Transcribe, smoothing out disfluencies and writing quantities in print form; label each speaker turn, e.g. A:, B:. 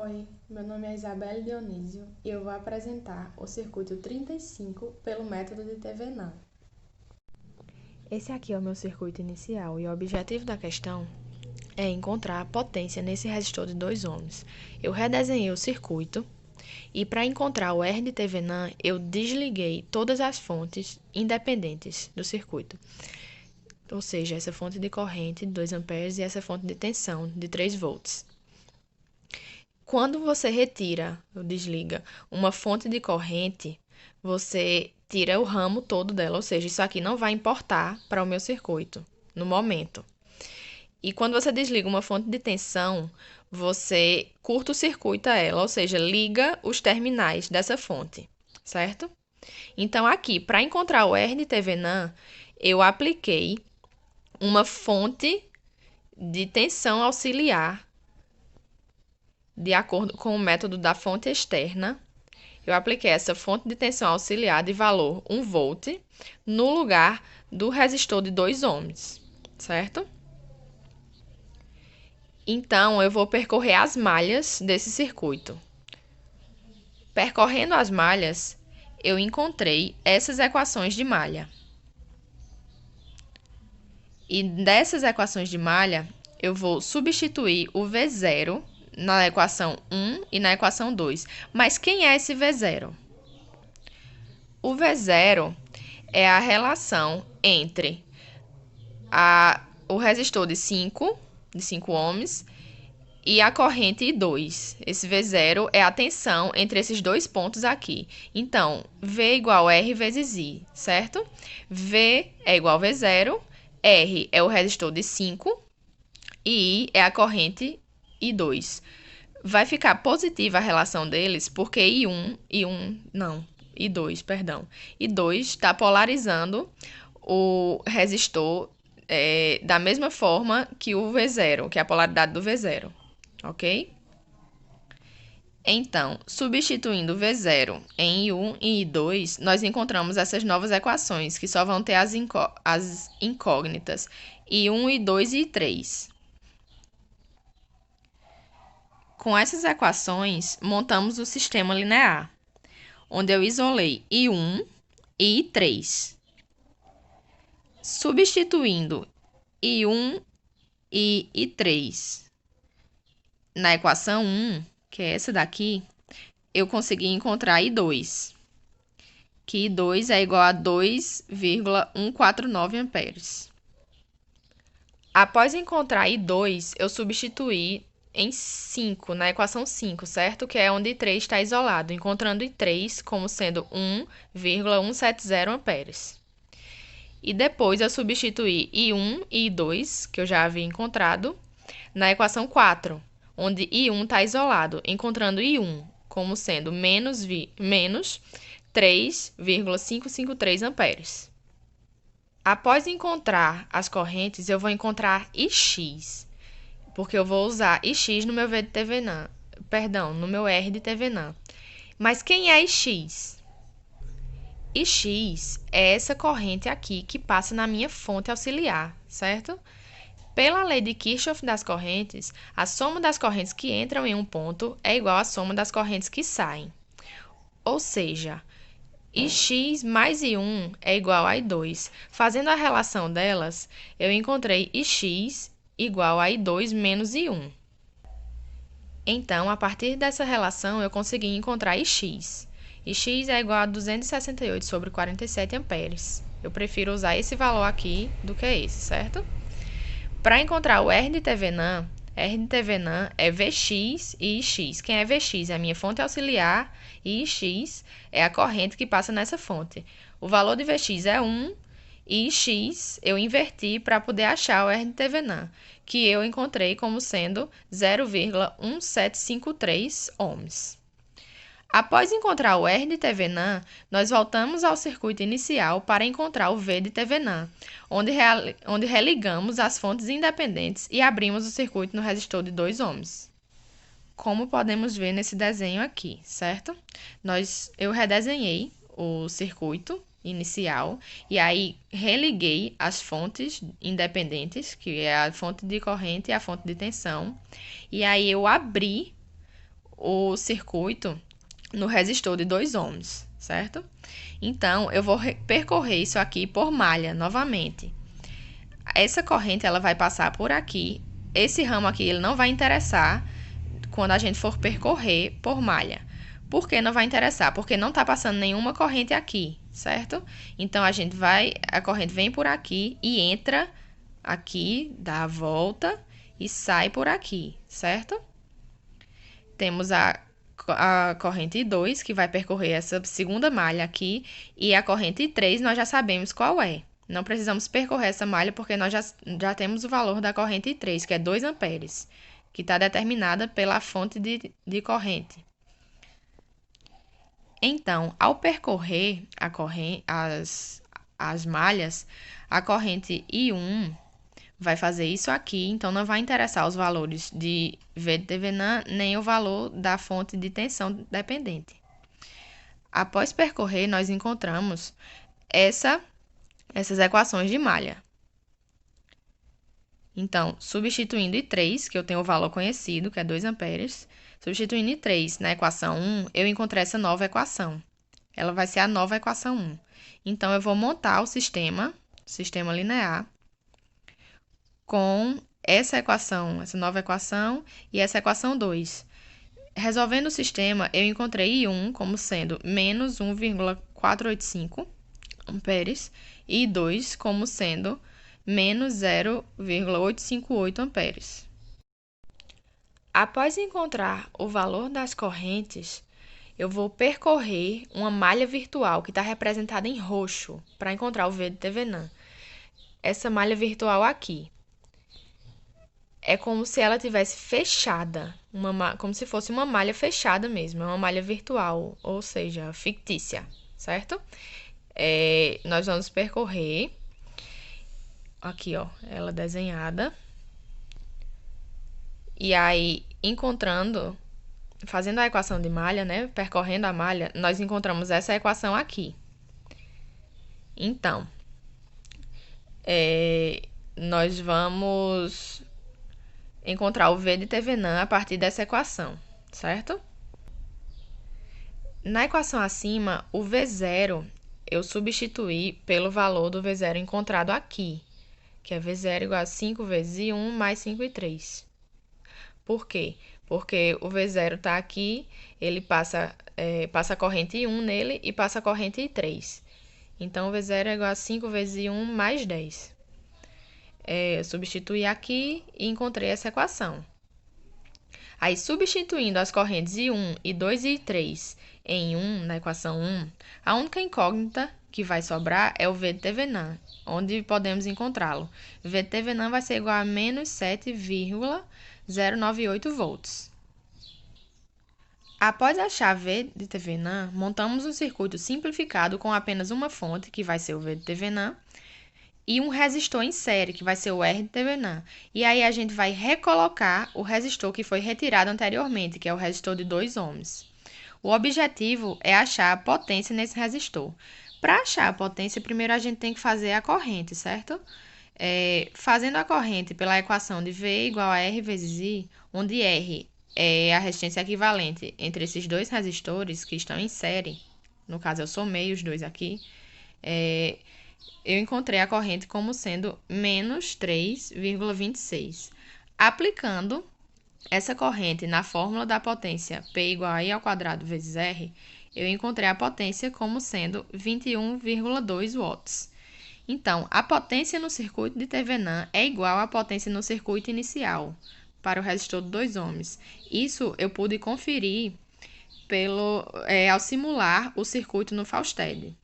A: Oi, meu nome é Isabelle Dionísio e eu vou apresentar o circuito 35 pelo método de Thevenin. Esse aqui é o meu circuito inicial e o objetivo da questão é encontrar a potência nesse resistor de 2 ohms. Eu redesenhei o circuito e para encontrar o R de Thevenin eu desliguei todas as fontes independentes do circuito. Ou seja, essa fonte de corrente de 2 amperes e essa fonte de tensão de 3 volts. Quando você retira ou desliga uma fonte de corrente, você tira o ramo todo dela, ou seja, isso aqui não vai importar para o meu circuito no momento. E quando você desliga uma fonte de tensão, você curta-circuita ela, ou seja, liga os terminais dessa fonte, certo? Então, aqui, para encontrar o R de Thevenin, eu apliquei uma fonte de tensão auxiliar de acordo com o método da fonte externa. Eu apliquei essa fonte de tensão auxiliar de valor 1 volt no lugar do resistor de 2 ohms, certo? Então, eu vou percorrer as malhas desse circuito. Percorrendo as malhas, eu encontrei essas equações de malha. E dessas equações de malha, eu vou substituir o V0 na equação 1 e na equação 2. Mas quem é esse V0? O V0 é a relação entre o resistor de 5 ohms e a corrente I2. Esse V0 é a tensão entre esses dois pontos aqui. Então, V igual R vezes I, certo? V é igual a V0, R é o resistor de 5 e I é a corrente I2. Vai ficar positiva a relação deles porque I2 está polarizando o resistor da mesma forma que o V0, que é a polaridade do V0, ok? Então, substituindo V0 em I1 e I2, nós encontramos essas novas equações, que só vão ter as incógnitas I1, I2 e I3. Com essas equações, montamos o sistema linear, onde eu isolei I1 e I3. Substituindo I1 e I3 na equação 1, que é essa daqui, eu consegui encontrar I2, que I2 é igual a 2,149 amperes. Após encontrar I2, eu substituí em 5, na equação 5, certo? Que é onde I3 está isolado, encontrando I3 como sendo 1,170 amperes. E depois eu substituí I1 e I2, que eu já havia encontrado, na equação 4, onde I1 está isolado, encontrando I1 como sendo menos 3,553 amperes. Após encontrar as correntes, eu vou encontrar Ix, porque eu vou usar Ix no meu V de Thevenin, no meu R de Thevenin. Mas quem é Ix? Ix é essa corrente aqui que passa na minha fonte auxiliar, certo? Pela lei de Kirchhoff das correntes, a soma das correntes que entram em um ponto é igual à soma das correntes que saem. Ou seja, Ix mais I1 é igual a I2. Fazendo a relação delas, eu encontrei Ix igual a I2 menos I1. Então, a partir dessa relação, eu consegui encontrar Ix. Ix é igual a 268 sobre 47 amperes. Eu prefiro usar esse valor aqui do que esse, certo? Para encontrar o R de Thevenin é Vx e Ix. Quem é Vx é a minha fonte auxiliar e Ix é a corrente que passa nessa fonte. O valor de Vx é 1 e Ix eu inverti para poder achar o R de Thevenin, que eu encontrei como sendo 0,1753 ohms. Após encontrar o R de Thevenin, nós voltamos ao circuito inicial para encontrar o V de Thevenin, onde religamos as fontes independentes e abrimos o circuito no resistor de 2 ohms. Como podemos ver nesse desenho aqui, certo? Eu redesenhei o circuito inicial e aí religuei as fontes independentes, que é a fonte de corrente e a fonte de tensão, e aí eu abri o circuito no resistor de 2 ohms, certo? Então, eu vou percorrer isso aqui por malha novamente. Essa corrente ela vai passar por aqui. Esse ramo aqui ele não vai interessar quando a gente for percorrer por malha. Por que não vai interessar? Porque não está passando nenhuma corrente aqui, certo? Então, a corrente vem por aqui e entra aqui, dá a volta e sai por aqui, certo? Temos a corrente 2, que vai percorrer essa segunda malha aqui, e a corrente 3 nós já sabemos qual é. Não precisamos percorrer essa malha porque nós já temos o valor da corrente 3, que é 2 amperes, que está determinada pela fonte de corrente. Então, ao percorrer as malhas, a corrente I1 vai fazer isso aqui, então não vai interessar os valores de V de Thevenin, nem o valor da fonte de tensão dependente. Após percorrer, nós encontramos essas equações de malha. Então, substituindo I3, que eu tenho o valor conhecido, que é 2 amperes, substituindo I3 na equação 1, eu encontrei essa nova equação. Ela vai ser a nova equação 1. Então, eu vou montar o sistema linear, com essa nova equação e essa equação 2. Resolvendo o sistema, eu encontrei I1 como sendo menos 1,485 amperes e I2 como sendo menos 0,858 amperes. Após encontrar o valor das correntes, eu vou percorrer uma malha virtual que está representada em roxo para encontrar o V de Thevenin. Essa malha virtual aqui é como se ela tivesse fechada, como se fosse uma malha fechada mesmo, é uma malha virtual, ou seja, fictícia, certo? Nós vamos percorrer, aqui ó, ela desenhada, e aí fazendo a equação de malha, né, percorrendo a malha, nós encontramos essa equação aqui. Então, nós vamos encontrar o V de Thevenin a partir dessa equação, certo? Na equação acima, o V0 eu substituí pelo valor do V0 encontrado aqui, que é V0 igual a 5 vezes I1 mais 5 e 3. Por quê? Porque o V0 está aqui, ele passa a corrente I1 nele e passa a corrente I3. Então, o V0 é igual a 5 vezes I1 mais 10. Eu substituí aqui e encontrei essa equação. Aí, substituindo as correntes I1, I2 e I3 em 1, na equação 1, a única incógnita que vai sobrar é o V de Thevenin, onde podemos encontrá-lo. V de Thevenin vai ser igual a menos 7,098 volts. Após achar V de Thevenin, montamos um circuito simplificado com apenas uma fonte, que vai ser o V de Thevenin, e um resistor em série, que vai ser o R de Thevenin. E aí a gente vai recolocar o resistor que foi retirado anteriormente, que é o resistor de 2 ohms. O objetivo é achar a potência nesse resistor. Para achar a potência, primeiro a gente tem que fazer a corrente, certo? Fazendo a corrente pela equação de V igual a R vezes I, onde R é a resistência equivalente entre esses dois resistores que estão em série, no caso eu somei os dois aqui, eu encontrei a corrente como sendo menos 3,26. Aplicando essa corrente na fórmula da potência P igual a I ao quadrado vezes R, eu encontrei a potência como sendo 21,2 watts. Então, a potência no circuito de Thevenin é igual à potência no circuito inicial, para o resistor de 2 ohms. Isso eu pude conferir ao simular o circuito no Fausted.